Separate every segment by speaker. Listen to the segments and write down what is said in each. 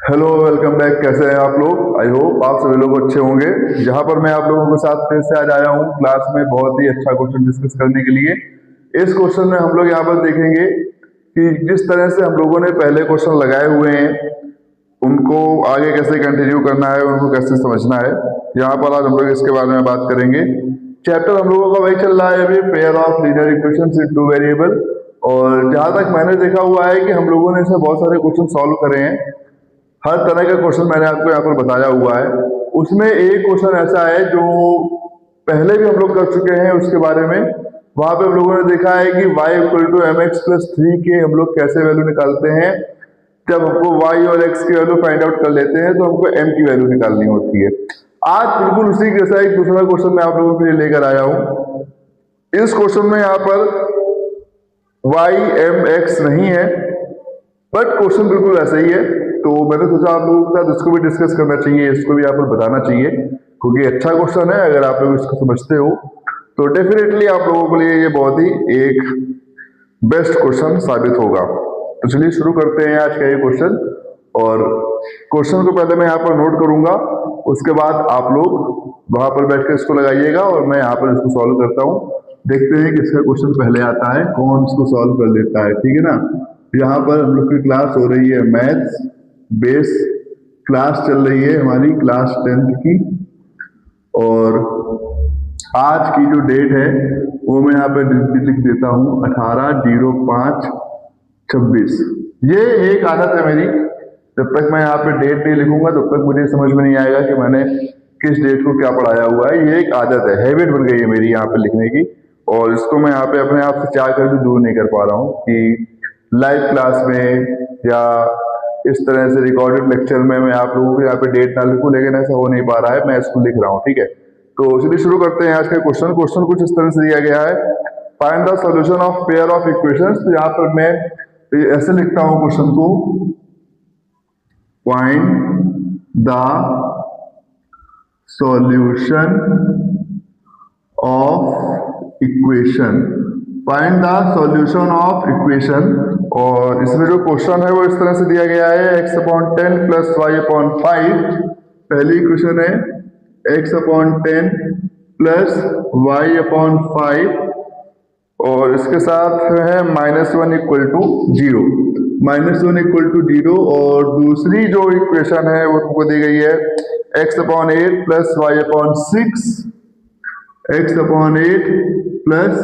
Speaker 1: Hello, welcome back. कैसे हैं आप लोग? आई होप आप सभी लोग अच्छे होंगे। यहाँ पर मैं आप लोगों के साथ फिर से आज आया हूँ क्लास में बहुत ही अच्छा क्वेश्चन डिस्कस करने के लिए। इस क्वेश्चन में हम लोग यहाँ पर देखेंगे कि जिस तरह से हम लोगों ने पहले क्वेश्चन लगाए हुए हैं उनको आगे कैसे कंटिन्यू करना है, उनको कैसे समझना है। यहाँ पर आज हम लोग इसके बारे में बात करेंगे। चैप्टर हम लोगों का वही चल रहा है अभी, pair of linear equations in two variable. और जहाँ तक मैंने देखा हुआ है कि हम लोगों ने इसमें बहुत सारे क्वेश्चन सॉल्व करे हैं। हर तरह का क्वेश्चन मैंने आपको यहाँ पर बताया हुआ है। उसमें एक क्वेश्चन ऐसा है जो पहले भी हम लोग कर चुके हैं, उसके बारे में वहां पे हम लोगों ने देखा है कि y equal to m x plus three के हम लोग कैसे वैल्यू निकालते हैं। जब हमको y और x की वैल्यू फाइंड आउट कर लेते हैं तो हमको m की वैल्यू निकालनी होती है। आज बिल्कुल उसी जैसा एक दूसरा क्वेश्चन मैं आप लोगों के लिए लेकर आया हूँ। इस क्वेश्चन में यहाँ पर y m x नहीं है, बट क्वेश्चन बिल्कुल ऐसा ही है। तो मैंने सोचा आप लोगों के साथ इसको भी डिस्कस करना चाहिए, इसको भी यहाँ पर बताना चाहिए, क्योंकि अच्छा क्वेश्चन है। अगर आप लोग इसको समझते हो तो डेफिनेटली आप लोगों के लिए ये बहुत ही एक बेस्ट क्वेश्चन साबित होगा। तो चलिए शुरू करते हैं आज का ये क्वेश्चन। और क्वेश्चन को पहले मैं यहाँ पर नोट करूंगा, उसके बाद आप लोग वहां पर बैठ कर इसको लगाइएगा और मैं यहाँ पर इसको सॉल्व करता हूँ। देखते हैं किसका क्वेश्चन पहले आता है, कौन इसको सॉल्व कर लेता है। ठीक है ना। यहाँ पर हम लोग की क्लास हो रही है मैथ्स बेस क्लास, चल रही है हमारी क्लास 10th की। और आज की जो डेट है वो मैं यहाँ पे लिख देता हूँ 18/05/26। ये एक आदत है मेरी, जब तक मैं यहाँ पे डेट नहीं लिखूंगा तब तक मुझे समझ में नहीं आएगा कि मैंने किस डेट को क्या पढ़ाया हुआ है। ये एक आदत है, हैबिट बन गई है मेरी यहाँ पे लिखने की। और इसको मैं यहाँ पे अपने आप से चाह कर भी दूर नहीं कर पा रहा हूँ कि लाइव क्लास में या इस तरह से रिकॉर्डेड लेक्चर में मैं आप लोगों को यहाँ पे डेट ना लिखूं, लेकिन ऐसा हो नहीं पा रहा है। मैं इसको लिख रहा हूँ, ठीक है। तो चलिए शुरू करते हैं आज का क्वेश्चन। क्वेश्चन कुछ इस तरह से दिया गया है, find the solution of pair of equations. तो यहाँ पर मैं ऐसे लिखता हूँ क्वेश्चन को, find the solution of equation, find the solution of equation. और इसमें जो क्वेश्चन है वो इस तरह से दिया गया है, x/10 प्लस y/5। पहली इक्वेशन है x/10 प्लस y/5 और इसके साथ है -1 इक्वल टू 0, -1 इक्वल टू 0। और दूसरी जो इक्वेशन है वो तुमको दी गई है x/8 plus y/6, x/8 plus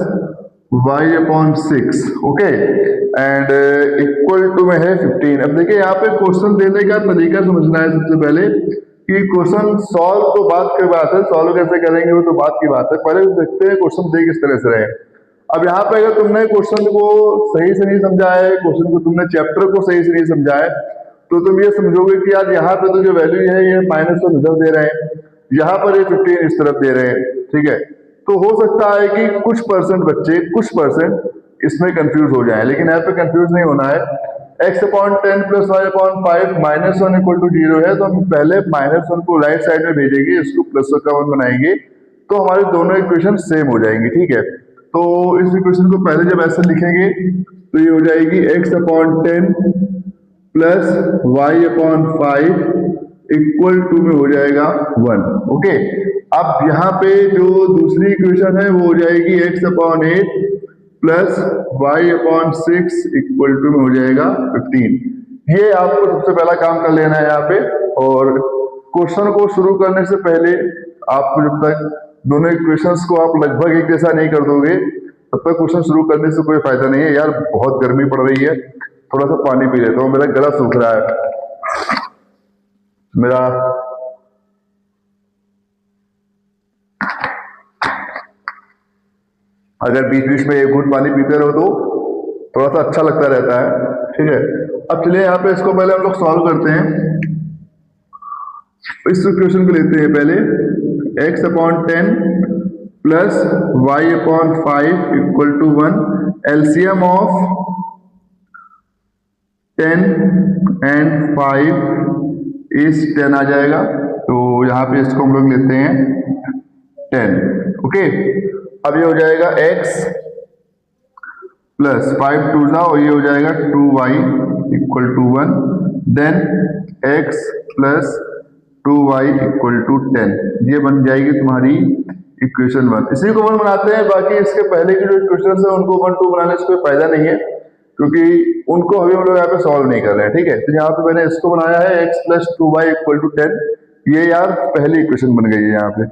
Speaker 1: y/6, okay. And equal to में है 15। अब देखिए यहाँ पे क्वेश्चन देने का तरीका समझना है सबसे पहले, कि क्वेश्चन सॉल्व तो बात की बात है, सॉल्व कैसे करेंगे वो तो बात की बात है। पहले देखते हैं क्वेश्चन दे किस तरह से रहे। अब यहाँ पे अगर तुमने क्वेश्चन को सही से नहीं समझा है, क्वेश्चन को तुमने चैप्टर को सही से नहीं समझा है, तो तुम ये समझोगे कि यार यहाँ पे तो जो वैल्यू है ये -1 इधर दे रहे हैं, यहाँ पर ये 15 इस तरफ दे रहे हैं, ठीक है। तो हो सकता है कि कुछ परसेंट बच्चे, कुछ परसेंट इसमें कंफ्यूज हो जाए, लेकिन यहाँ पे कंफ्यूज नहीं होना है। x/10 plus y/5 -1 equal to 0 है, तो हम पहले -1 को राइट साइड में भेजेंगे, इसको +1 का 1 बनाएंगे, तो हमारे दोनों इक्वेशन सेम हो जाएंगी, ठीक है। तो इस इक्वेशन को पहले जब ऐसे लिखेंगे तो ये हो जाएगी x/10 plus y/5 equal to में हो जाएगा 1, ओके। अब यहाँ पे जो दूसरी इक्वेशन है वो हो जाएगी x/8 plus y/6 equal to में हो जाएगा 15। ये आपको सबसे पहला काम कर लेना है यहाँ पे। और क्वेश्चन को शुरू करने से पहले आपको, जब तक दोनों इक्वेशंस को आप लगभग एक जैसा नहीं कर दोगे तब तक क्वेश्चन शुरू करने से कोई फायदा नहीं है। यार बहुत गर्मी पड़ रही है, थोड़ा सा पानी पी लेता हूँ, मेरा गला सूख रहा है। मेरा अगर बीच बीच में एक घूंट पानी पीते रहो तो थोड़ा सा अच्छा लगता रहता है, ठीक है। अब चलिए यहाँ पे इसको पहले हम लोग सॉल्व करते हैं। इस इक्वेशन को लेते हैं पहले, x/10 plus y/5 equal to 1। LCM of 10 and 5 is 10 आ जाएगा। तो यहाँ पे इसको हम लोग लेते हैं 10, ओके। अब ये हो जाएगा x प्लस 5 2 और ये हो जाएगा 2y equal to 1। Then x plus 2y equal to 10, ये बन जाएगी तुम्हारी इक्वेशन 1। इसी को 1 बनाते हैं, बाकी इसके पहले की जो इक्वेशन है उनको 1 2 बनाने से कोई फायदा नहीं है, क्योंकि उनको अभी हम लोग यहाँ पे सॉल्व नहीं कर रहे हैं, ठीक है। तो यहाँ पे मैंने इसको बनाया है x plus 2y equal to 10, ये यार पहली इक्वेशन बन गई है यहाँ पे।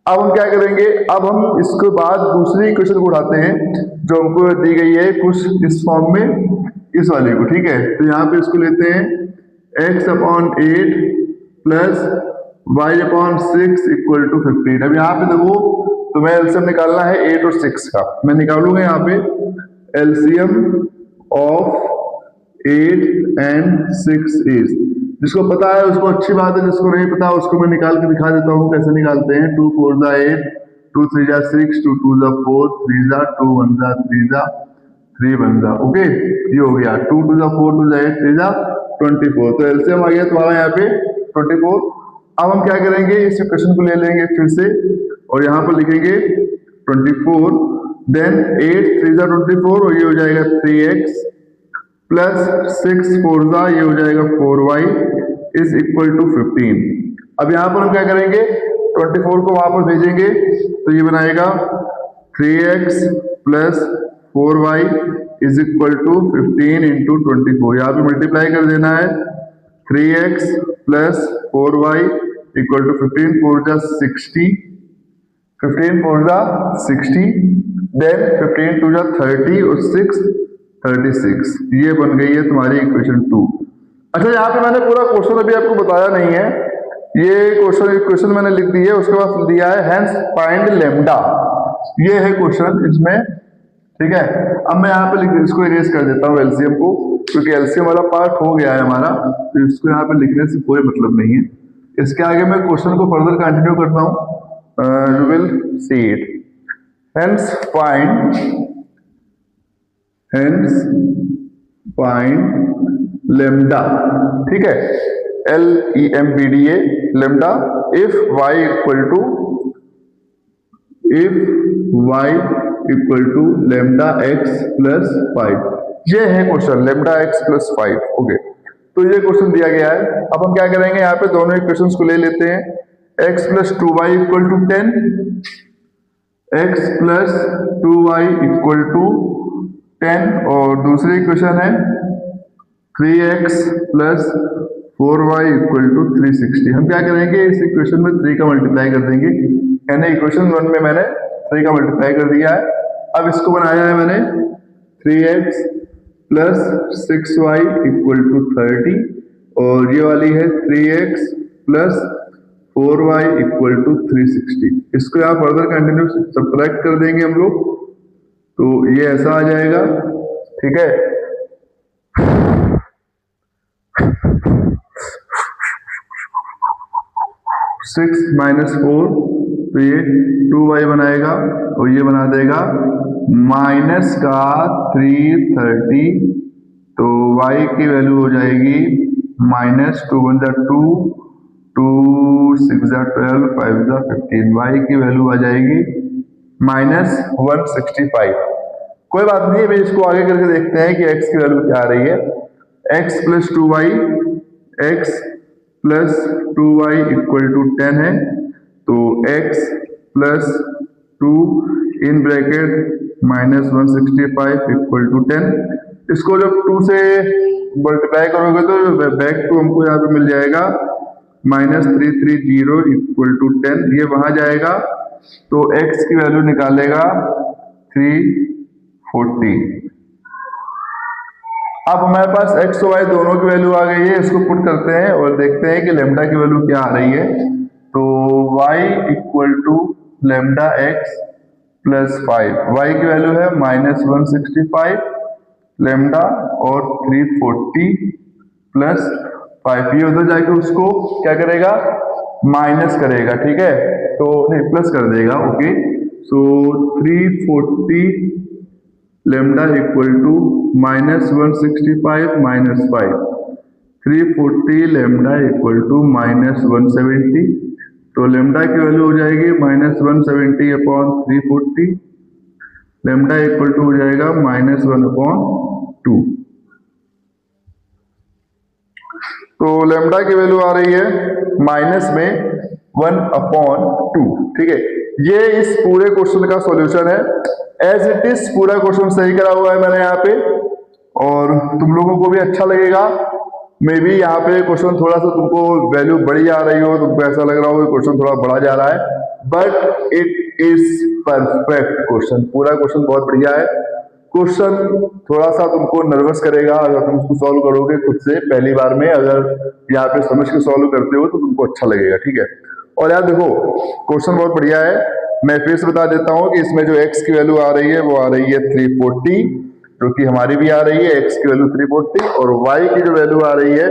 Speaker 1: अब हम क्या करेंगे, अब हम इसके बाद दूसरी इक्वेशन को उठाते हैं जो हमको दी गई है कुछ इस फॉर्म में, इस वाले को, ठीक है। तो यहाँ पे इसको लेते हैं x upon 8 plus y upon 6 equal to 15। अब यहाँ पे देखो तुम्हें एलसीएम निकालना है 8 और 6 का। मैं निकालूंगा यहाँ पे एलसीएम ऑफ 8 एंड 6 इज, जिसको पता है उसको अच्छी बात है, जिसको नहीं पता उसको मैं निकाल के दिखा देता हूँ कैसे निकालते हैं। 2 4 जा 8, 2 3 जा 6, 2 2 जा 4, 3 जा 2, 1 जा 3 जा 3 1 जा, ओके ये हो गया। 2 2 जा 4, 2 जा 8, 3 जा 24। तो एलसीएम आ गया तुम्हारा यहाँ पे 24। अब हम क्या करेंगे, इस इक्वेशन को ले लेंगे फिर से और यहाँ पर लिखेंगे 24, देन 8 3 जा 24 और ये हो जाएगा 3x प्लस 6 4 जा ये हो जाएगा 4y इज इक्वल टू 15। अब यहाँ पर हम क्या करेंगे, 24 को वहां पर भेजेंगे तो ये बनाएगा 3x plus 4y is equal to 15 into 24। यहाँ पे मल्टीप्लाई कर देना है, 3x plus 4y equal to 15 4 जा 60, 15 4 जा 60, देन 15 2 जा 30 और 6 36। ये बन गई है तुम्हारी इक्वेशन 2। अच्छा यहाँ पे मैंने पूरा क्वेश्चन अभी आपको बताया नहीं है, ये क्वेश्चन मैंने लिख दी है, उसके बाद दिया है हेंस फाइंड लेम्डा, ये है क्वेश्चन इसमें, ठीक है। अब मैं यहाँ पे इसको इरेज कर देता हूँ एलसीएम को, क्योंकि एलसीएम वाला पार्ट हो गया है हमारा, तो इसको यहाँ पे लिखने से कोई मतलब नहीं है। इसके आगे मैं क्वेश्चन को फर्दर कंटिन्यू करता हूँ, you will see it. Hence find lambda, ठीक है, LEMBDA lambda if y equal to lambda x plus 5। ये है question lambda x plus 5, okay. तो ये क्वेश्चन दिया गया है। अब हम क्या करेंगे, यहाँ पे दोनों इक्वेशंस को ले लेते हैं, x plus 2y equal to 10, x plus 2y equal to 10, और दूसरी इक्वेशन है 3x plus 4y equal to 360। हम क्या करेंगे, इस इक्वेशन में 3 का मल्टीप्लाई कर देंगे, यानी इक्वेशन 1 में मैंने 3 का मल्टीप्लाई कर दिया है। अब इसको बनाया है मैंने 3x plus 6y equal to 30, और ये वाली है 3x plus 4y equal to 360। इसको यहाँ फर्दर कंटिन्यू सब्ट्रैक्ट कर देंगे हम लोग, तो ये ऐसा आ जाएगा, ठीक है। 6 माइनस 4, तो ये 2y बनाएगा और ये बना देगा माइनस का 330, तो y की वैल्यू हो जाएगी माइनस 2 1 जा 2, 2 6 जा 12, 5 जा 15, y की वैल्यू आ जाएगी माइनस 165। कोई बात नहीं, अभी इसको आगे करके देखते हैं कि x की वैल्यू क्या आ रही है। x plus 2y, x plus 2y equal to 10 है, तो x plus 2 in bracket minus 165 equal to 10। इसको जब 2 से मल्टीप्लाई करोगे तो बैक टू हमको यहाँ पे मिल जाएगा माइनस 330 इक्वल टू 10, ये वहां जाएगा तो x की वैल्यू निकालेगा 340। अब हमारे पास x और y दोनों की वैल्यू आ गई है, इसको पुट करते हैं और देखते हैं कि लेम्डा की वैल्यू क्या आ रही है। तो y equal to lambda x plus 5, y की वैल्यू है माइनस 165 लेम्डा और 340 प्लस 5। ये उधर जाके उसको क्या करेगा, माइनस करेगा, ठीक है, तो नहीं प्लस कर देगा, okay. So 340 lambda equal to minus 165 minus 5, 340 lambda equal to minus 170, तो लेम्डा की वैल्यू हो जाएगी minus 170 upon 340, lambda equal to हो जाएगा माइनस 1 अपॉन 2। तो लेमडा की वैल्यू आ रही है माइनस में 1/2। ठीक है, ये इस पूरे क्वेश्चन का सॉल्यूशन है। एज इट इज पूरा क्वेश्चन सही करा हुआ है मैंने यहाँ पे, और तुम लोगों को भी अच्छा लगेगा। मे बी यहाँ पे क्वेश्चन थोड़ा सा तुमको वैल्यू बड़ी आ रही हो, तुमको ऐसा लग रहा हो कि क्वेश्चन थोड़ा बड़ा जा रहा है, but it is perfect question. पूरा क्वेश्चन बहुत बढ़िया है। क्वेश्चन थोड़ा सा तुमको नर्वस करेगा अगर तुम उसको सॉल्व करोगे खुद से पहली बार में। अगर यहाँ पे समझ के सॉल्व करते हो तो तुमको अच्छा लगेगा। ठीक है, और यार देखो क्वेश्चन बहुत बढ़िया है। मैं फिर से बता देता हूँ कि इसमें जो x की वैल्यू आ रही है वो आ रही है 340, जो कि हमारी भी आ रही है x की वैल्यू 340, और y की जो वैल्यू आ रही है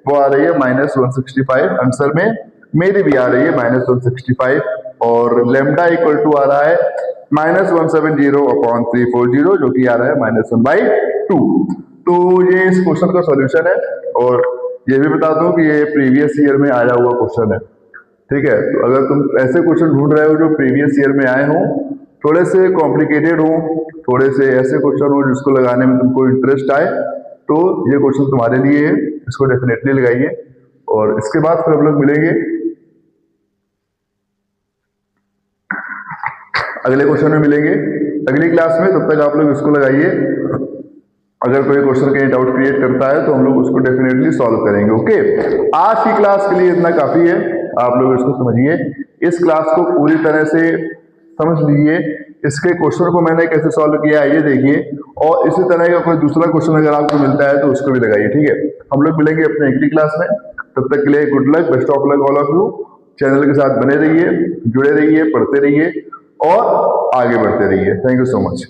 Speaker 1: वो आ रही है -165। आंसर में मेरी भी आ रही है -165, और लेमडा इक्वल टू आ रहा है -170/340, जो कि आ रहा है -1/2। तो ये इस क्वेश्चन का सॉल्यूशन है, और ये भी बता दूं कि ये प्रीवियस ईयर में आया हुआ क्वेश्चन है। ठीक है, तो अगर तुम ऐसे क्वेश्चन ढूंढ रहे हो जो प्रीवियस ईयर में आए हो, थोड़े से कॉम्प्लिकेटेड हो, थोड़े से ऐसे क्वेश्चन हो जिसको लगाने में तुमको इंटरेस्ट आए, तो ये क्वेश्चन तुम्हारे लिए है। इसको डेफिनेटली लगाइए, और इसके बाद फिर हम लोग मिलेंगे अगले क्वेश्चन में मिलेंगे अगली क्लास में। तब तक आप लोग इसको लगाइए। अगर कोई क्वेश्चन कहीं डाउट क्रिएट करता है तो हम लोग उसको डेफिनेटली सॉल्व करेंगे। ओके, आज की क्लास के लिए इतना काफी है। आप लोग इसको समझिए, इस क्लास को पूरी तरह से समझ लीजिए। इसके क्वेश्चन को मैंने कैसे सॉल्व किया है ये देखिए, और इसी तरह का कोई दूसरा क्वेश्चन अगर आपको मिलता है तो उसको भी लगाइए। ठीक है, हम लोग मिलेंगे अपने अगली क्लास में। तब तक के लिए good luck, best of luck all of you. Channel के साथ बने रहिए, जुड़े रहिए, पढ़ते रहिए और आगे बढ़ते रहिए। Thank you so much.